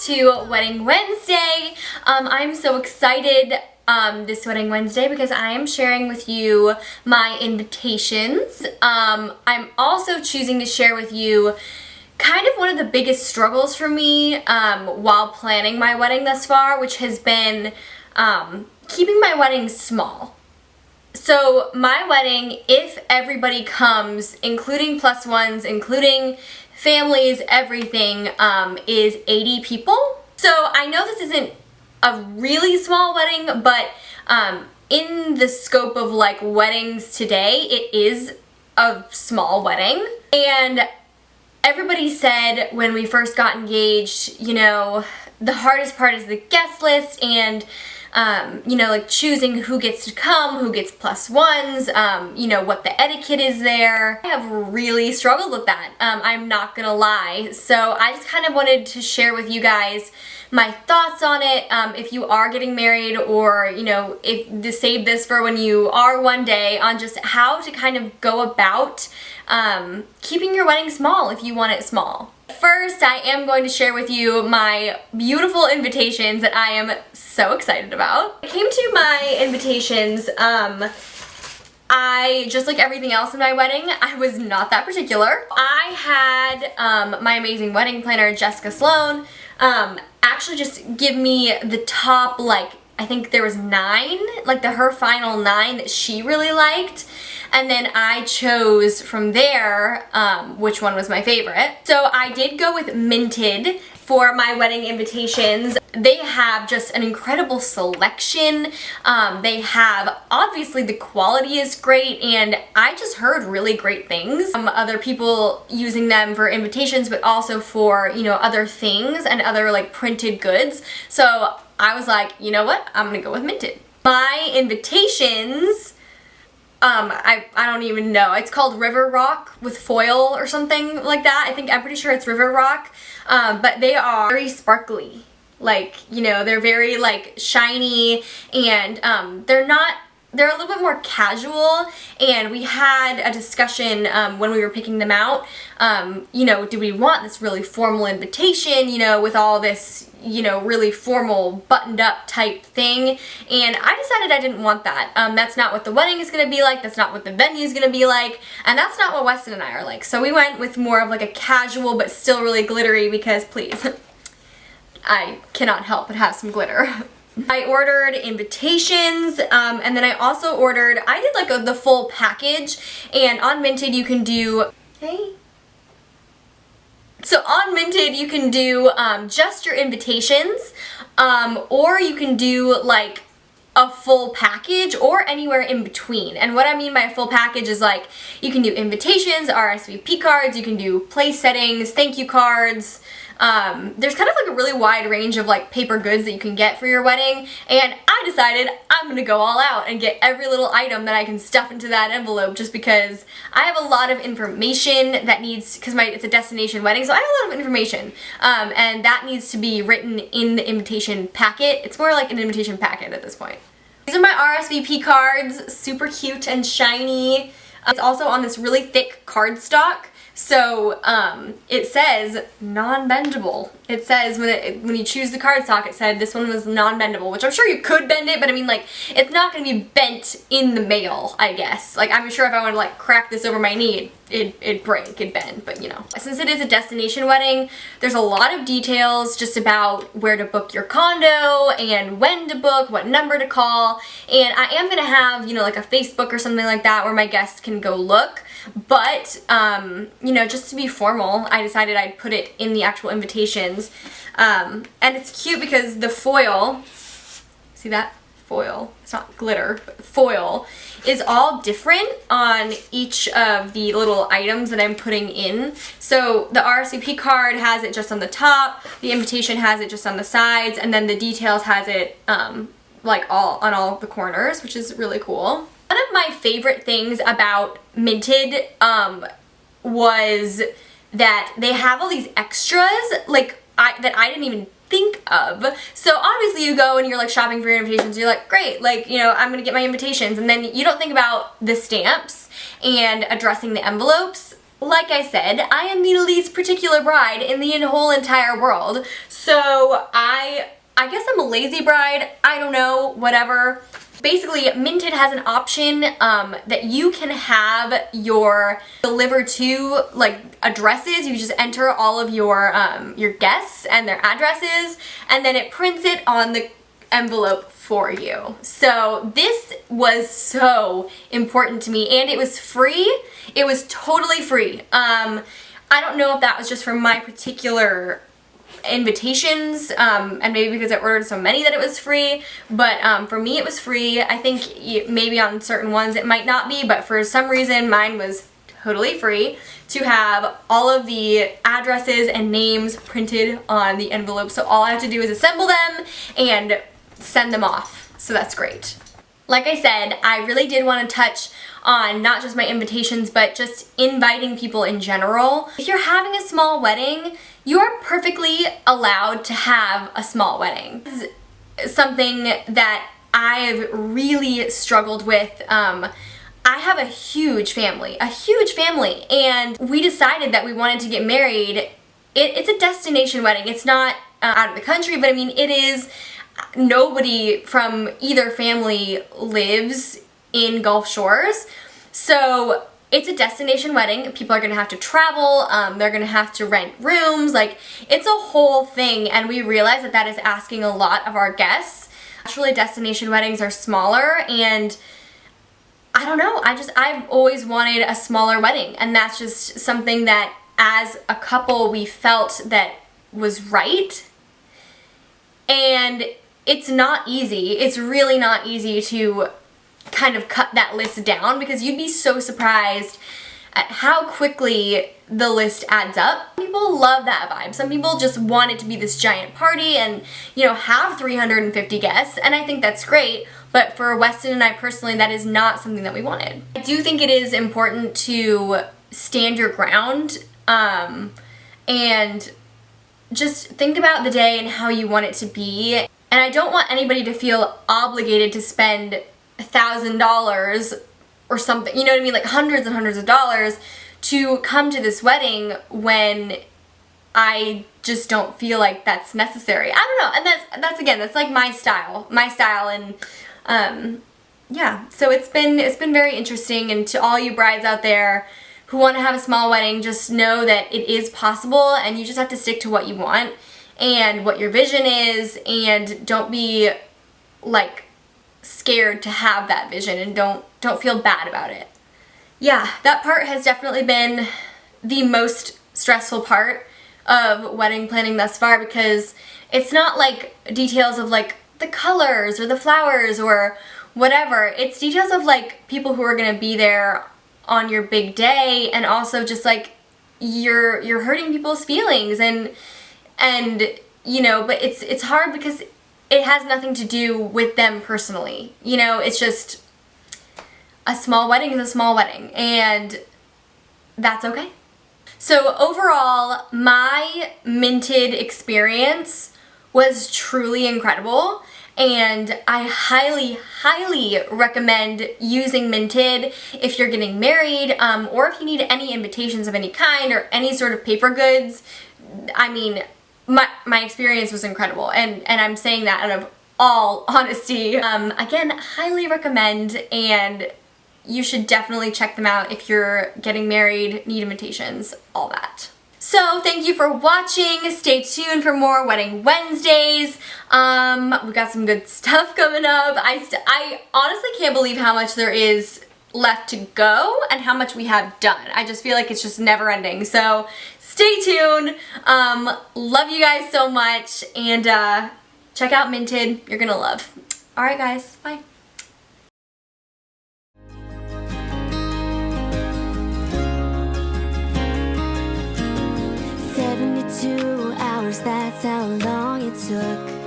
to Wedding Wednesday. I'm so excited this Wedding Wednesday because I am sharing with you my invitations. I'm also choosing to share with you kind of one of the biggest struggles for me while planning my wedding thus far, which has been keeping my wedding small. So my wedding, if everybody comes, including plus ones, including families, everything, is 80 people. So I know this isn't a really small wedding, but in the scope of like weddings today, it is a small wedding. And everybody said when we first got engaged, you know, the hardest part is the guest list and you know, like choosing who gets to come, who gets plus ones, you know, what the etiquette is there. I have really struggled with that, I'm not gonna lie. So I just kind of wanted to share with you guys my thoughts on it. If you are getting married, or, you know, if save this for when you are one day, on just how to kind of go about keeping your wedding small if you want it small. First, I am going to share with you my beautiful invitations that I am so excited about. I came to my invitations, I, just like everything else in my wedding, I was not that particular. I had my amazing wedding planner, Jessica Sloan, actually just give me the top, like, I think there was 9, like her final 9 that she really liked. And then I chose from there which one was my favorite. So I did go with Minted for my wedding invitations. They have just an incredible selection. They have, obviously the quality is great, and I just heard really great things from other people using them for invitations, but also for, you know, other things and other like printed goods. So I was like, you know what, I'm gonna go with Minted. My invitations, I don't even know. It's called River Rock with foil or something like that. I'm pretty sure it's River Rock. But they are very sparkly. Like, you know, they're very like shiny, and they're a little bit more casual. And we had a discussion when we were picking them out. You know, do we want this really formal invitation, you know, with all this, you know, really formal buttoned up type thing? And I decided I didn't want that. That's not what the wedding is going to be like, that's not what the venue is going to be like, and that's not what Weston and I are like. So we went with more of like a casual but still really glittery, because please, I cannot help but have some glitter. I ordered invitations, and then I also ordered, I did like the full package, and on Minted you can do, hey? So on Minted you can do just your invitations, or you can do like a full package, or anywhere in between. And what I mean by a full package is like, you can do invitations, RSVP cards, you can do place settings, thank you cards. There's kind of like a really wide range of like paper goods that you can get for your wedding, and I decided I'm gonna go all out and get every little item that I can stuff into that envelope, just because I have a lot of information that needs, because it's a destination wedding, so I have a lot of information, and that needs to be written in the invitation packet. It's more like an invitation packet at this point. These are my RSVP cards, super cute and shiny. It's also on this really thick cardstock. So it says non-bendable. It says when you choose the cardstock, it said this one was non-bendable, which I'm sure you could bend it, but I mean, like, it's not going to be bent in the mail, I guess. Like, I'm sure if I wanted to like crack this over my knee, it'd break, it'd bend, but you know. Since it is a destination wedding, there's a lot of details just about where to book your condo and when to book, what number to call, and I am going to have, you know, like a Facebook or something like that where my guests can go look, but you know, just to be formal, I decided I'd put it in the actual invitations. And it's cute because the foil, see that? Foil, it's not glitter, but foil is all different on each of the little items that I'm putting in. So the RSVP card has it just on the top, the invitation has it just on the sides, and then the details has it like on all the corners, which is really cool. One of my favorite things about Minted was that they have all these extras like that I didn't even think of. So obviously you go and you're like shopping for your invitations, you're like, great, like, you know, I'm gonna get my invitations, and then you don't think about the stamps and addressing the envelopes. like I said, I am the least particular bride in the whole entire world. So I guess I'm a lazy bride. I don't know, whatever. Basically, Minted has an option that you can have your delivered to like addresses. You just enter all of your guests and their addresses, and then it prints it on the envelope for you. So this was so important to me, and it was free. It was totally free. I don't know if that was just from my particular invitations, and maybe because I ordered so many that it was free, but for me it was free. I think maybe on certain ones it might not be, but for some reason mine was totally free to have all of the addresses and names printed on the envelope. So all I have to do is assemble them and send them off. So that's great. Like I said, I really did want to touch on not just my invitations, but just inviting people in general. If you're having a small wedding, you are perfectly allowed to have a small wedding. This is something that I've really struggled with. I have a huge family, and we decided that we wanted to get married. It's a destination wedding. It's not out of the country, but I mean, it is. Nobody from either family lives in Gulf Shores, so it's a destination wedding. People are gonna have to travel, they're gonna have to rent rooms, like it's a whole thing, and we realize that that is asking a lot of our guests. Actually, destination weddings are smaller, and I don't know, I've always wanted a smaller wedding, and that's just something that as a couple we felt that was right. And it's not easy. It's really not easy to kind of cut that list down, because you'd be so surprised at how quickly the list adds up. People love that vibe. Some people just want it to be this giant party and, you know, have 350 guests, and I think that's great, but for Weston and I personally, that is not something that we wanted. I do think it is important to stand your ground, and just think about the day and how you want it to be. And I don't want anybody to feel obligated to spend $1,000 or something, you know what I mean, like hundreds and hundreds of dollars to come to this wedding when I just don't feel like that's necessary. I don't know, and that's again, that's like my style, and yeah, so it's been very interesting. And to all you brides out there who want to have a small wedding, just know that it is possible, and you just have to stick to what you want and what your vision is, and don't be like scared to have that vision, and don't feel bad about it. Yeah, that part has definitely been the most stressful part of wedding planning thus far, because it's not like details of like the colors or the flowers or whatever. It's details of like people who are gonna be there on your big day, and also just like you're hurting people's feelings, and you know, but it's hard because it has nothing to do with them personally. You know, it's just a small wedding is a small wedding, and that's okay. So overall, my Minted experience was truly incredible, and I highly, highly recommend using Minted if you're getting married, or if you need any invitations of any kind or any sort of paper goods. I mean, my experience was incredible, and I'm saying that out of all honesty. Again, highly recommend, and you should definitely check them out if you're getting married, need invitations, all that. So thank you for watching. Stay tuned for more Wedding Wednesdays. We got some good stuff coming up. I honestly can't believe how much there is left to go and how much we have done. I just feel like it's just never ending. So stay tuned. Love you guys so much, and check out Minted. You're gonna love. All right, guys. Bye. Hours, that's how long it took.